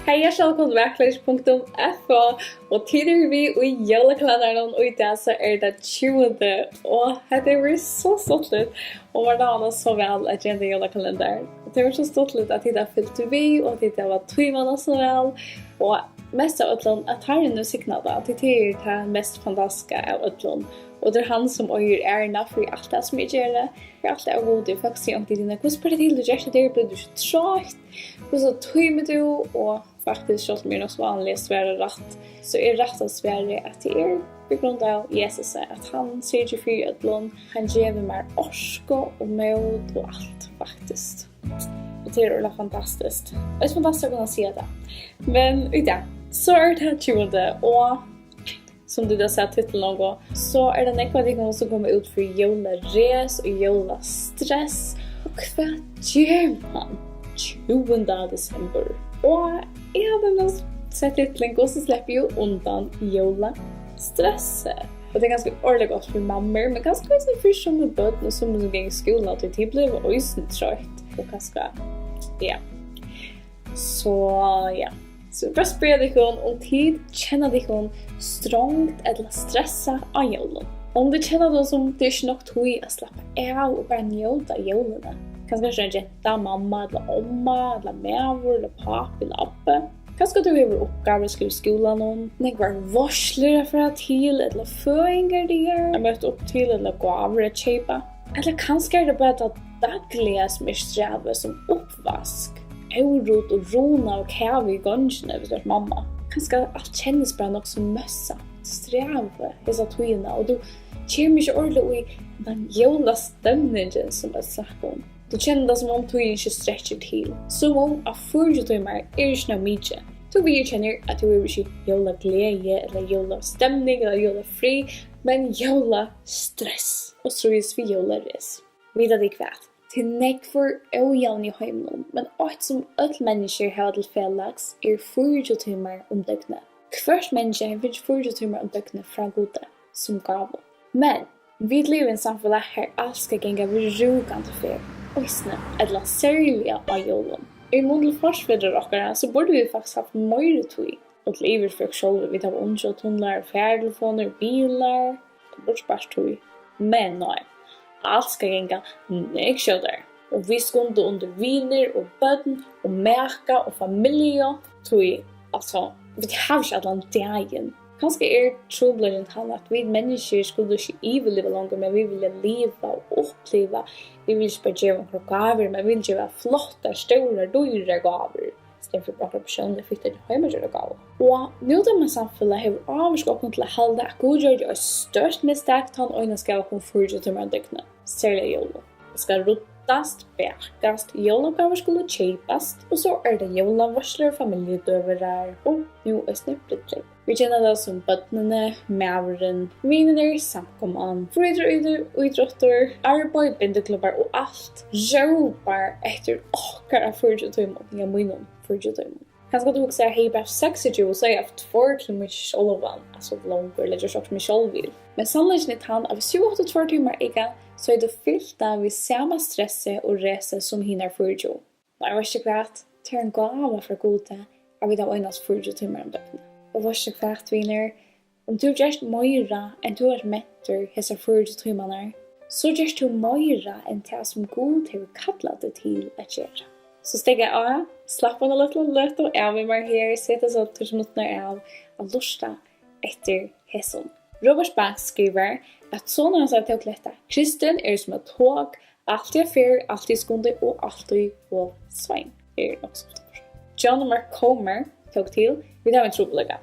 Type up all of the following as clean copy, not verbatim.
Hej, jag är välkommen till VAKURLEIKI.FO och tidigare vi i jolakalendaren och idag så är det 20 och det är så stolt och var dagen så väl att jag jolakalendaren. Det var så stolt att det fyllt vi och det var tvivlarna så väl och mest av ötlån att här är nu signada att det är det mest fantastiska av ötlån. Och det är han som öjer ärna för allt det som jag gör det. Jag är alltid god i faktiskt om till dina. Hur spelar till du gör det? Blir du så trött? Hur så tömmer du? Och faktiskt så som är något vanligt svära rätt. Så är rätt att svära att det är på grund av Jesus att han ser ju för ödlån. Han ger mig orska och mod och allt faktiskt. Och det är fantastiskt. Det är fantastiskt att kunna se det. Men idag så är det 20 och som du har sett titeln någon gång, så är det nekva som kommer ut för jolares och jolastress. Och vad gör man 20 december? Och jag hade sett titeln och så släpper ju undan jolastress. Och det är ganska ordentligt gott för mammor, men ganska för som med bötten och som går i skolan att det blir ösen trött och ganska, ja. Så ja. Så bara spela dig om tid, känna dig strongt eller stressa av jólum. Om du känner då som det är nog tog att slappa av och bara njóta jólini. Kanske en genta, mamma eller omma eller hevur eller pappa eller abbe. Kanske du hevur uppgávur skriva skúlanum, nógvar veitlsur för att till eller føðingardagar, møta upp till eller uppgávur att köpa. Eller kanske är det bara att dagliga som är sträva som uppvask. Órudd och rona och hevur i gången vid vår mamma. Kanske allt känns bara något som mössa, sträva, hesa tøyna och du känner mig ordentligt i den jólastämningen som jag snackar om. Du känner det som om tøyna inte stretcher till. Som om att føðingardagar är inte mycket. Du vi känner att du är inte jólaglädje eller jólastämning eller jólafri, men jólastress. Och så är vi jólares. Vidare det kvärt. Till nekvar ojavn i heimnum, men allt som öll människor har till felags är 40 timmar om dygnet. Hvert människa har 40 timmar om dygnet från Gode som gav. Men vi lever i en samhälle här allt ska gänga vid rugande för ossne eller särliga av jólum. I mån forsvedder okkara så borde vi faktiskt haft mer tid. Och till iver för själva vi tar undra tunnlar, färdtelefoner, bilar. Det borde bara tid. Men nej. Allt ska gänga nekköldar. Och vi ska under viner och böden och märka och familjer. Tror jag, alltså, vi har inte allan dagen. Kanske trobladent han att vi människor skulle inte leva längre, men vi vill leva och uppleva. Vi vill inte göra gåvor, men vi vill göra flotta, stora, dyra gåvor. Istället för bara personer fick det hemmagjorda gåvor. Och nu då man samfället har avskapning till att hålla att Gud gör det störst misstag att han ögna ska komma för till man dygnet. Särskilt jólum. Det ska ruttast, bäkast, jólagåvor skulle köpas och så är det jólaveitlsur, familjedövarar och nu är snöppligt. Vi känner det som bötnene, mävren, viner, samkomman, idrotter, arbete, bindeklubbar och allt. Råpar efter åkar av 40 timmar. Jag menar 40 timmar. Kanske du också hej bara 60 och så har jag haft 2 timmar självan, alltså långt eller just också med självvill. Men sannolikt är han av 28 timmar igen så är det fyllt av samma stress och resa som hinner 40. Men jag vet inte vad det är en gåva för Gode att vi har ögnats 40 timmar om dygnet. Och vad är kvart vinner? Om du gör mer än du har mätter hessa 40 timmarna, så gör du mer än det som Gud har kallat det till att göra. Så stiga av, slappa lite och av mig här, sätta så att du minuter av att lusta efter hesson. Robert Bank skriver att sådana han säger till att lätta. Kristen är som ett tåg, alltid affär, alltid skunde och alltid på sväng. Det är också ofta. John Mark Comer tog till, vi har en trobladga.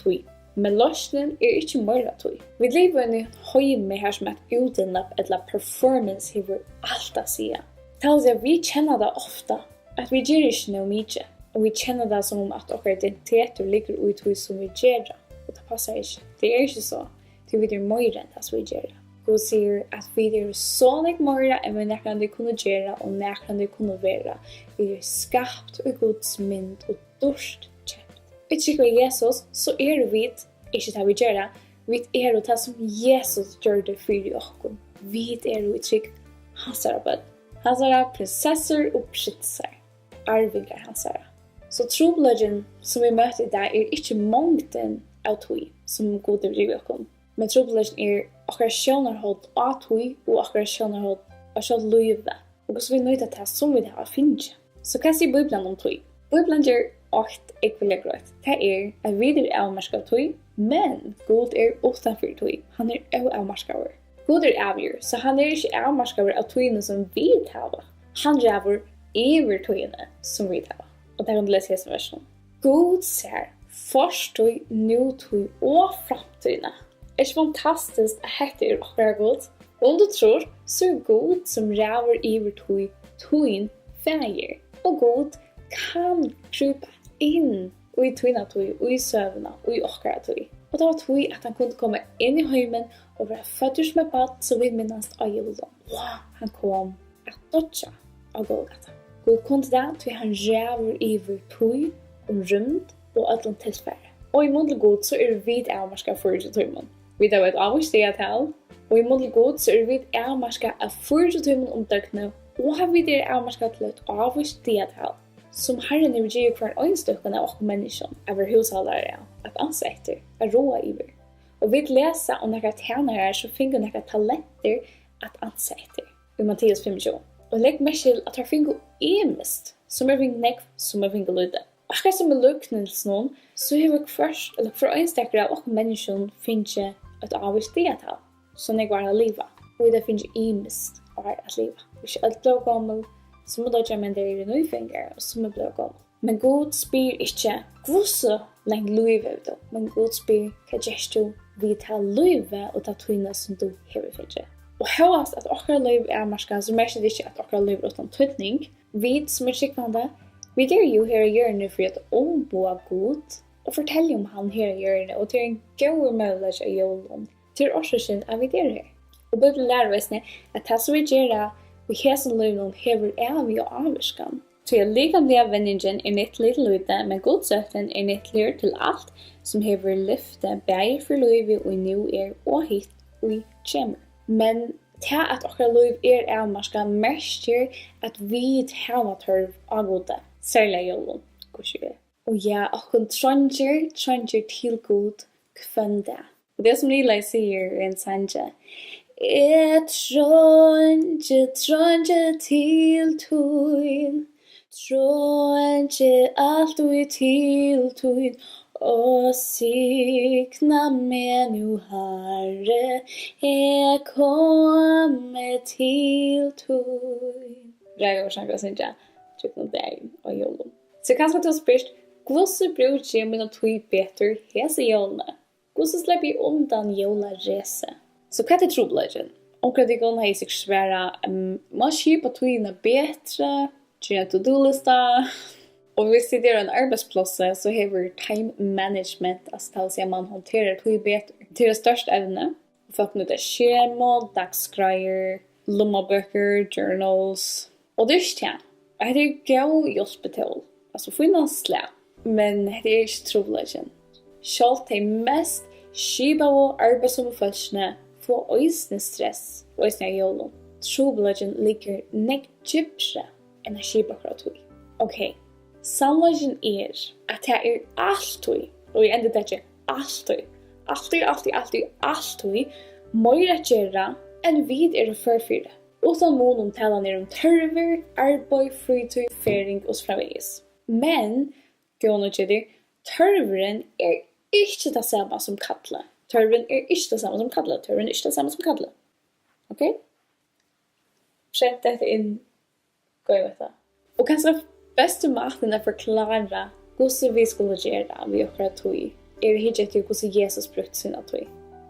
Tui. Men lösningen är inte mer tui. Vi lever i en höjme här som ett utinlapp eller performance hevur allt att säga. Talas att vi känner det ofta att vi gör inte något mycket. Och vi känner det som om att vår identitet ligger ut hos som vi gör. Och det passar inte. Det är inte så. Det är vidare mer än det vi gör. Gud säger att vi är så mycket mer än vi näkande kunna göra och näkande kunna vara. Vi är skapt och Guds mynd och dörst. Vi tycker Jesus så är vi inte det vi gör. Vi är det som Jesus gör det för oss. Vi är vi tycker hans är bad. Hans är prinsessor och prinsar. Arvingar hans är. Så trobladjen som vi møter I dag ikke mongden av tog som gode driver oss. Men trobladjen akkurat sjønarhold av tog og akkurat sjønarhold av sjøl løyve. Og så vi nøyde til som vi har finnet. Så hva sier Bibelen om tog? Bibelen gjør 8 ekvelig grøt. Det at vi avmarska av tog, men God utenfor tog. Han også avmarskaver. God avgjør, så han ikke avmarskaver av togene som vi tar. Han ræver over togene som vi tar. Og det kan du lese i versen. God ser forstøy, nutøy og framtøyene. Det ikke fantastisk at dette akkurat god? Om du tror, så god som ræver over tøyen feir. Og god kan krype inn i tøyene tøy, og I søvnene, og I akkurat tøy. Og det var tøy at han kunne komme inn I heimen og være født med bad, så vi minnes av jólum. Wow, han kom at dodja av Golgata. God kunne det til han ræver over tøy, rymd og ødelen tilfære. Og I muntlig god så vi avmarska for tøymen. Vi har et avmarska og I muntlig god så vi avmarska av for tøymen døgnet, og har vi avmarska til et avmarska som Herren vil gi hver øynstykkene av mennesker over husholdere at ansette, at råa iver. Og vi leser om noen tjenere så finner noen talenter at ansette I Matteus 25. Og legg meg til at her finner emest som finner nekv, som finner lyde. Akkurat som luknelsen, så har vi først, eller for øynstykkere av mennesker finner et avmarska som jeg var å leve. Og det finner emest av å leve. Hvis alt blir gammel, så må dere men det I nøyfinger, og så må bli gammel. Men God spyr ikke hvordan lenge livet du, men God spyr hva gjør du vi tar livet og tar tøyene som du har finnet. Og høyest at akkurat liv avmarska, så merker det ikke at akkurat liv uten tøyning. Vi som skikkende, vi jo her I hjørnet for å omboa God, og fortelle om han her I hjørnet, og til en god mulighet av jólum. Til årsøkjen vi her. Og Bibelen lærer oss at det som vi gjør og hesen løvnum hevur vi og avvarskan. Så likamliga vendingen nytt lite lyde, men godsøkten nytt lir til alt som hevur lyfte bægir for løyvi og nu og hit og kjemur. Men til at okra løyv avmarska merker at vi hava tørv av gode, særlig jólum. Og ja, okkur tranger til god kvønda. Og det som Nila sier en sanje, jeg tranger til tøyn, tranger alt og til tøyn, og signa meg nu Herre, jeg kommer til tøyn. Ræg og sjanker synes jeg, trykkende deg og jólum. Så kanskje du har spørst, hvordan bruker jeg mine tøy bedre hese jólene? Hvordan slipper jeg undan jólarese? Så hva trobladjen? Omkring det går har jeg sikkert svære, man kjøper tøyene bedre, gjør en to-do-lista. Og hvis det en arbeidsplass, så har vi time management, altså til å si at man håndterer tøy bedre. Til det største evne, folk nødder skjema, dagsgreier, lommebøker, journals. Og det ikke det. Det gøy hjelpe til, altså finne slag. Men det ikke trobladjen. Selv til mest skipa og arbeidsomme følelsene få øysene stress, øysene jólum. Trobladjen ligger djupere enn skipa akkurat tøy. Ok, sannleggen at det alt tøy, og jeg ender det ikke alt tøy, mer å gjøre enn vi førfyrre. Utan mån talar om tørver, arbeid, fritid, fering og framvegis. Men, gående til tørveren ikke det samme som kattla. Tørveren ikke det samme som kattla. Tørveren ikke det samme som kattla. Ok? Skjønt dette inn. Gå i vet det. Og kanskje beste maten forklare hvordan vi skulle gjøre vi akkurat tøy. Ikke etter hvordan Jesus brukte sine tøy.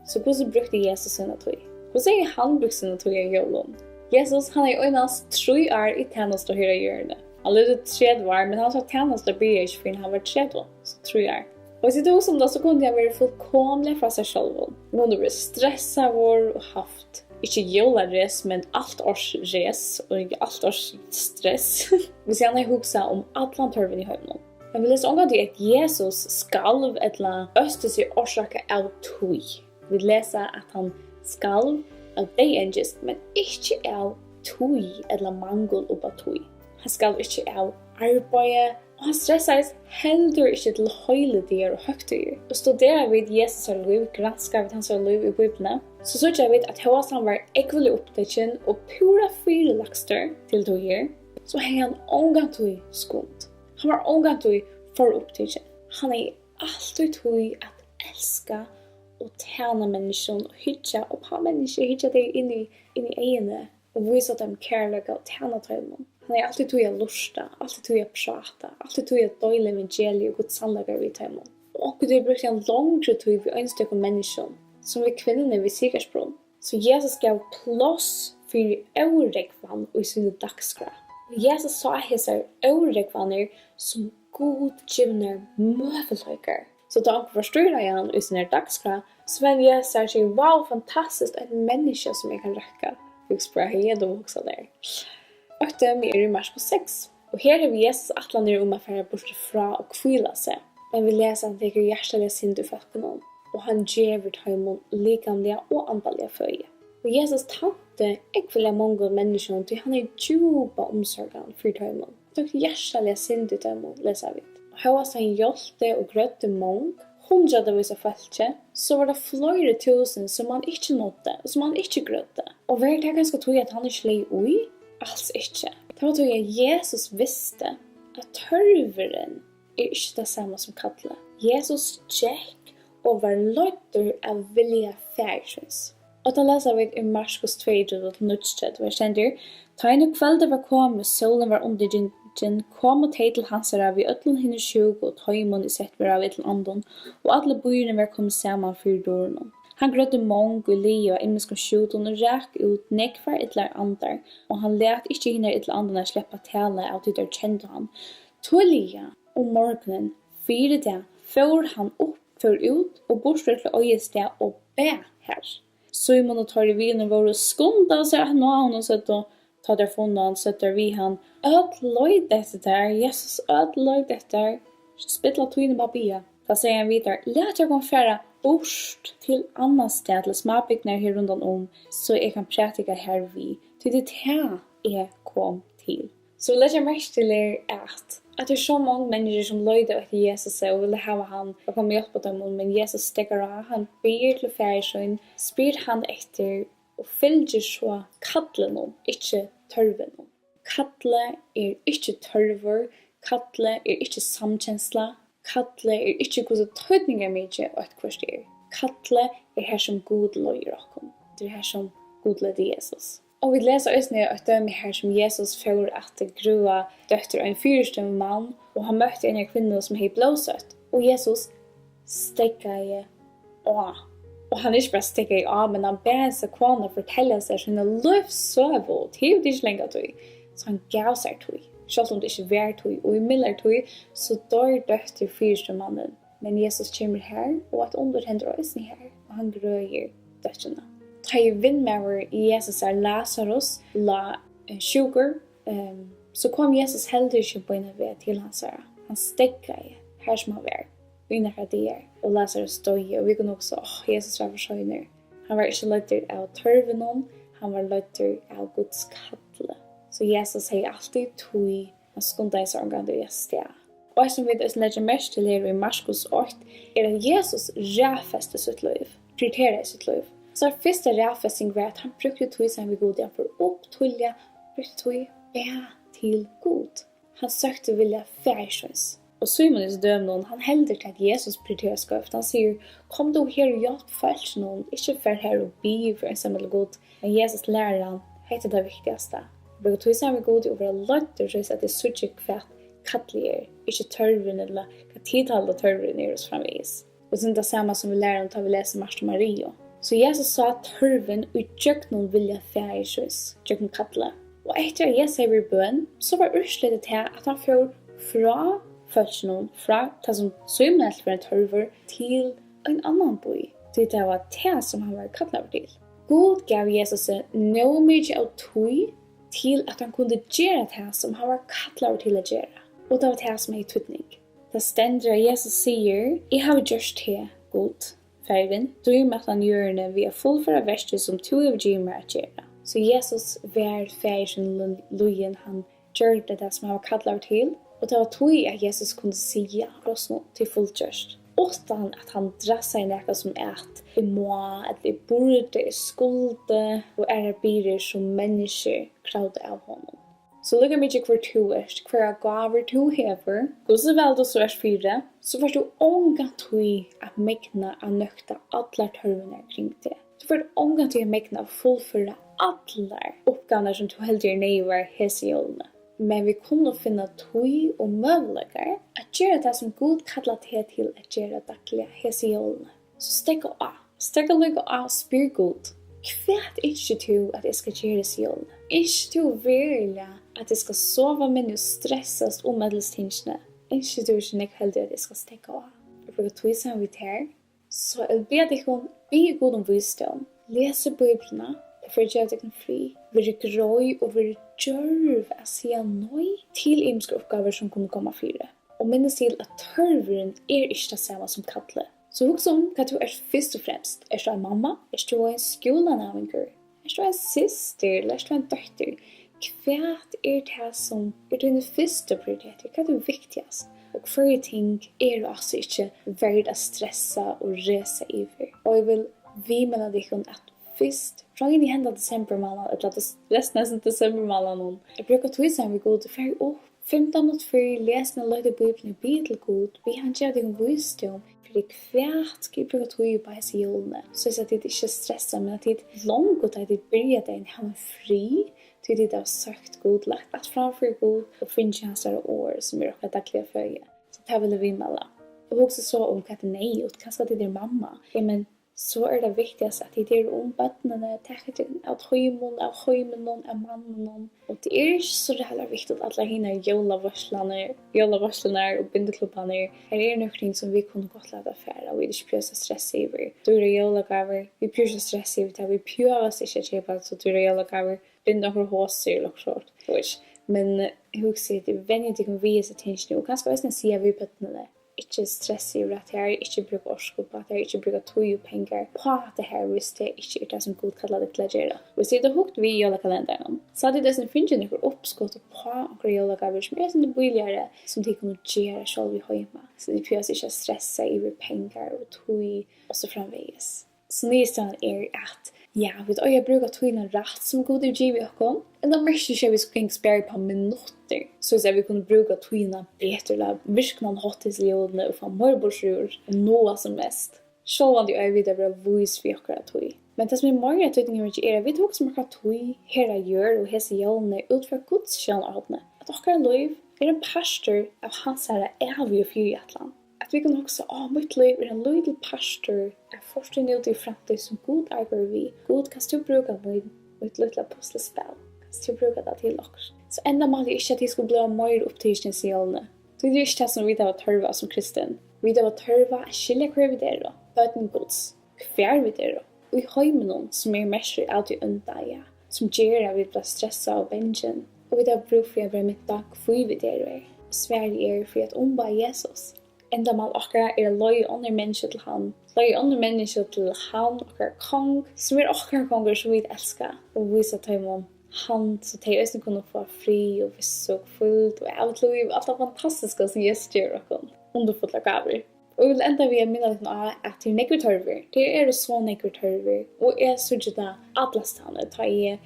Så hvordan brukte Jesus sine tøy? Hvordan han brukte sine tøy I jólum? Jesus, han øynast 3 år I tjeneste her I hjørnet. Han levde 3 år, men han sa tjeneste blir ikke fordi han var 3 år, så 3 år. Og hvis det som da, så kunne jeg være fullkomlig fra seg selv. Hun kunne være stresset og haft, ikke jólales, men alt års res, og ikke alt års stress. Hvis jeg hugsa om Atlantørven I høymen. Jeg vil lese omgang til at Jesus skalv eller øste seg årsaka av tøy. Vi leser at han skalv av det engest, men ikke av tøy eller mangel opp av tøy. Han skal ikke av arbeid, Og han stressar heldur ikke til høylidier og høgtider. Og studerer vi Jesus liv, granskar vi hans liv i Bibelen, så sørger jeg at han var ekvelig opptatt og pura fyrelakster til to her, så har han omgang til skund. Han var omgang til for opptatt. Han alltid tog at elska og tjene mennesker og hytja og på mennesker, hytja det inn i egene og vise dem kærlighet og tjene til dem. Han alltid tog at lusta, alltid tog at prata, alltid tog at døyle evangeliet og god sannlager vid dem. Og det brukte en langere tid ved øynstykke mennesker, som vi kvinnerne ved Sigersbrunn. Så Jesus gav plass for ørekvann og i sine dagskra. Og Jesus sa hese ørekvanner som godgivner møveløyker. Så da han forstår han i sin dagskra, så vil jeg si, wow, fantastisk, et menneske som jeg kan rekke. Jeg spør henne og også der. Og det i Marskos 6. Og her har vi Jesus atlander om å fære bort fra og kvile seg. Men vi leser han teker hjertelig synd i folkene, og han gjør tøymon likamlige og antallige føye. Og Jesus tante ekvelig mange mennesker til han djupa omsorgen for tøymon. Det hjertelig synd i tøymon, leser vi. Høyast han hjelte og grøtte mång, 100-vis av falske, så var det flere tusen som han ikke nådde, og som han ikke grøtte. Og var det ganske tog at han ikke lei ui? Alls ikke. Det var tog at Jesus visste at tørveren ikke det samme som kattlet. Jesus tjekk og var løyter av vilja færsens. Og da leser vi i Marskos 2, hvor kjenner, ta inn og kveldet var kommet, solen var under kom og teg til hans av vi øtlen henne sjuk og tøymon i sett var av et eller annet, og alle byrene var kommet sammen for dårene. Han grødde mång og li og imensk sjuten og ræk ut nekvar et eller annet, og han let ikke henne et eller annet slippe tale av det der kjente han. Tålige om morgenen, 4 dag, før han opp, før ut, og bortsett til øyested og be her. Simon og tar i vinen var og skunda seg, nå har han sett og ta der funnet han, setter vi han. Øt løy dette der, Jesus, øt løy dette der. Spittla tøyne babia. Da sier han videre, let jeg konfere bort til annet sted, til småbygner her rundt om, så jeg kan pratika her vi. Til det her jeg kom til. Så let jeg mest til at det så mange mennesker som løyde etter Jesus og ville ha han og komme hjelp på dem, men Jesus stikker av, han ber til færsøyn, spyr han etter og fylgjer så kattlen om, ikke tørven om. Kattle ikke tørver, kattle ikke samkjensla, kattle ikke hvordan tøydninger mye og et kvarster. Kattle her som god løyer okkom. Det her som god løyde Jesus. Og vi leser også at det her som Jesus får at grua døtter en fyrstømme mann, og han møtte en kvinne som er blåsøtt. Og Jesus stekker av. Og han ikke bare stekker av, men han ber seg kone fortelle seg sine livsøve, til det ikke lenger tog. Så han gav seg tog. Selv om det ikke var tog, og i mildere tog, så dør døtter fyrstømmemannen. Men Jesus kommer her, og at under hender også her, og han grøyer døtterne. Ta i vindmæver i Jesus Lazarus, la sjuker, så kom Jesus heller ikke på en ved til hans her. Han stekket her som han var, innenfor det og Lazarus døg, og vi kunne også, Jesus var forsøgner. Han var ikke løyter av tørven, han var løyter av Guds kattle. Så Jesus har alltid tog, han skundde i sorgen til sted. Og som vi legger mest til her i Marskos 8, at Jesus ræfeste sitt liv, prioriterer sitt liv. Så første ræfesting var at han brukte tog som vi god for å opptulja, brukte tog be til god. Han søkte vilja færsjøns. Og Simonis dømnon, han helder til at Jesus prioriterer skøft. Han sier, kom du her og hjelp færsjønnen, ikke fær her og by for en sammen god. Men Jesus lærer han, heter det viktigste. Brukte tog som vi god og være løtter, så at det suttje kvært kattliger, ikke tørven eller hva tidtallet tørven oss framvis. Og det er det samme som vi lærer om da vi leser Marst og Maria. Så Jesus sa at tørven og tjøknen vilja færsjøs, tjøknen kattle. Og etter at Jesus er i bøn, så var ursledet til at han får fra følelsen, fra det som sømelt for en tørver, til en annan by. Det var det som han var kattlet til. God gav Jesus noe mye av tøy til at han kunne gjøre det som han var kattlet til å gjøre. Og det var det som er i tøytning. Det stender Jesus sier, jeg har gjort det god. Færgen, drømmer at han gjør det ved å fullføre verset som to av gymer at gjøre. Så Jesus var færgen løyen, han gjør det som han var kattlet til, Och det var tog att Jesus kunde säga oss något till fulltjörst. Utan att han drassar in något som att vi må, att vi borde, skulde och birer som människor kravde av honom. Så lukka mig kvar to kvar gaver to hevur, og så vel du så fyra, så får du ånga tog att mekna att nökta alla törvene kring det. Du får ånga tog att mekna att fullföra alla uppgávur som du heldur neivar hesjólene. Men vi kunne finna tog och möjligheter att göra det som Gud kallat det till att göra dagliga hesjólene. Så stekka av. Stekka lukka av spyr Gud. Kvært ikke du at jeg skal gjøre sjølene? Ikke du virkelig at jeg skal sove med og stressast medelstingene? Ikke du ikke heldig at jeg skal stekke av? Jeg bruker tog sammen vidt her. Så jeg ber deg om be god om visdom. Lese Bibelene. For å gjøre deg fri. Være grøy og være djørv å si nøy til imenske oppgaver som kunne komme fire. Og minnes til at tørveren ikke det samme som kallet. Så hugsa hva du først og fremst. Du en mamma? Du en skúlanum? Du en syster? Eller du en døtter? Hva det som dine første prioriteter? Hva det viktigast? Og flere ting du altså ikke verdt å stressa og resa iver. Og jeg vil vimela deg at først, fra inn i hendene desembermålen, eller resten av desembermålen, jeg bruker tog sammen med god for å 15 minutter før lesende løyde Bibelen og be til god, vi han gjør deg visdom. Fordi kvært skal jeg bruke tog på hese jólene. Så jeg at det ikke stresser, men at det langt at det begynner deg å ha fri, til det har sagt god, lagt alt framfor god, og finner hans år som akkurat dagliga føye. Så det vil vi melde. Og også så om hva det nei, og kanskje det mamma. Men så det viktigast at det bøttene, taket av høymon, av høymenon, av mannen. Og det ikke så heller viktig at alle henne jolavarslene og bindeklubbene. Her noe som vi kunne godt lade affære, og vi ikke prøver å stresse over. Dyre jolagaver, vi prøver å stresse over, vi prøver oss ikke å kjøpe, så dyre jolagaver, binde noen HVUSSU eller sånt. Men jeg husker at det er vennig at de kan vise attention, og kanskje også sier vi bøttene. Ikke stresse over at jeg ikke bruker orsko på, at jeg ikke bruker tog og penger på at det her hvis det ikke det som god kallar det til å gjøre. Hvis det hukt vi Kalendarin, så hadde det som finnes noen oppskott på akkurat jólagaver som sånn det billigere som de kunne gjøre selv i høyma. Så de prøver ikke å stresse over penger og tog og så framveges. Så nyhetsdagen at ja, jeg bruker togene rett som god utgiv i åkken. Men da merker ikke vi skulle spare på minutter. Så vi kunne bruke togene bedre, eller virkelig hottes i jordene, og få morborsrur, og noe som mest. Selv om jeg vet at det var vis for akkurat tog. Men det som mange tøyninger ikke vi tok som akkurat tog, her gjør og hese jordene ut fra Guds kjønneavne. At akkurat liv en pastor av hans herre evig og fyr i et land. At vi kan også, mitt liv en liten pastor, forskning ut i fremtid som god arbeider vi. God kan du bruke mitt lille puslespill. Kan du bruke det til dere. Så enda måtte ikke at de skulle bli mer opptidende i jólene. Det ikke det som vi har tørva som kristen. Vi har tørva skilje hver vi der, bøten gods, hver vi der. Og i høymenon som mest av de undaga, som gjør at vi blir stresset av bengen. Og vi har bruk for å være møta hver vi der. Sverige for at omba Jesus. Enda mal okkar løy andre mennesker til han. Løy andre mennesker til han, okkar kong, som okkar konger som vi elskar. Og vise til ham han, så de også kunne få fri og visse og fullt. Og alt liv, alt det fantastiske som Jesus gjør okkar. Underfulla gaver. Og jeg vil enda vi minne litt av at det nekker tørver. Det så nekker tørver. Og jeg synes ikke det atlasstane. Ta jeg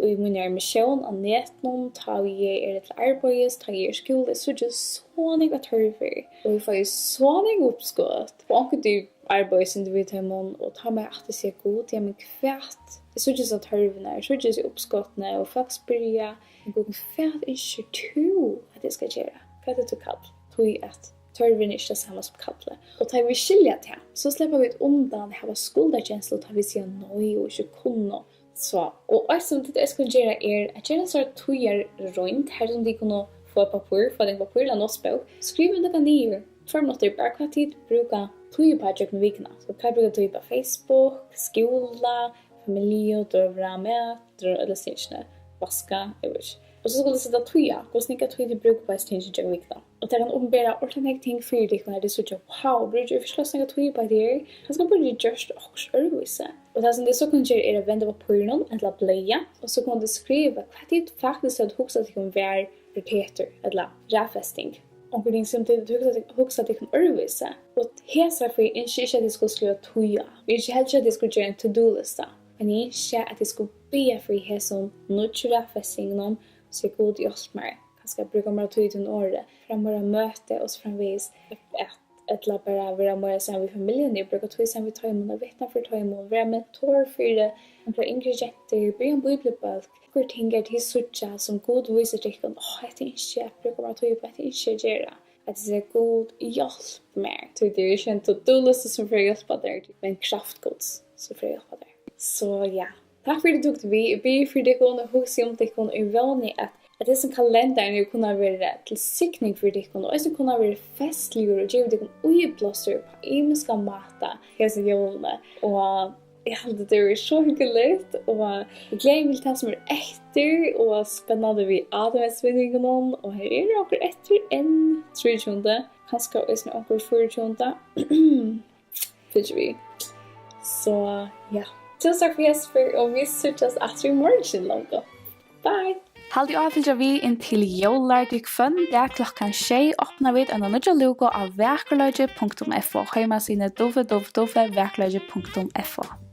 i min misjon av netten, ta jeg til arbeids, ta jeg skole. Jeg synes ikke så nekker tørver. Og jeg får så nekker oppskott. Og anker du arbeids individuelt, og ta meg at det ser godt. Ja, men kvært. Jeg synes ikke så tørvene. Jeg synes ikke så oppskottene. Og folk spør men kvært ikke to at jeg skal gjøre. Hva det du kall? Tog at tørven ikke det samme som kallet. Og tar vi skilja til, så slipper vi undan det her skulderkjensel, og tar vi sier nøy og ikke kunne. Så, og som det jeg skal gjøre at gjøre en sånn tøyer rundt, her som de kunne få papur, få den papur eller noe spøk. Skriv det ned, 2 minutter, bare hva tid bruker tøyer på at med vikene. Så hva bruker tøyer på Facebook, skola, familie, døvra med, eller stingene, vaska, jeg vet ikke. Og så skulle det sette tøya, hvordan ikke tøy de bruker på stingene til vikene. Og det kan åpenbære ordentlig ting for deg når det sier wow, burde jeg først snakke tøy på det her? Kanskje burde jeg gjøre det også øvelse. Og det som det så kan gjøre å vende på pøyren, eller bleie, og så kan du skrive hva det faktisk er at hukse at det kan være aktiviteter eller räfesting. Och det som det huxa att det kan örvisa. Och hesa för inte att det skulle skriva toja. Vi inte heller att det skulle göra en to-do-lista. Men inte att det skulle be för hesa räfesting någon så god hjälp mig. Kanske brukar man ta ut en året fram bara möte och så framvis eller bara vara mer sen vi familjen. Jag brukar ta sen vi tar emot och vittna för ta emot. Vara mentor för det. Några ingredienser, börja en bibelbok. Några ting till sucha som god visar dig att det är inte jag brukar bara ta upp att det inte göra. Att det är god hjälp mer. Så det är ju inte to-do-lista som får hjälpa dig. Men kraftgods som får hjälpa dig. Så ja. Tack för att du tog vi. Be för dig och huxa om dig och är vänlig att det som kalendaren nu kunna vara till siktning för dig och också kunna vara festlig och ge dig ojeblåser på imiska mata hela jólene. Och jag hade det var så hyggligt och jag gläder mig till som är efter och spännande vid adventsvinningen och här är det också efter en 30:e Kanska också också 40:e fick vi. Så ja. Tusen tack för Jesper och vi ses efter imorgon långt. Bye! Haldi avfylgja vi inn til jólastressføn, der klokkan 6 åpner vi en nødja lúka av VAKURLEIKI.FO, heimasine www.vakurleiki.FO.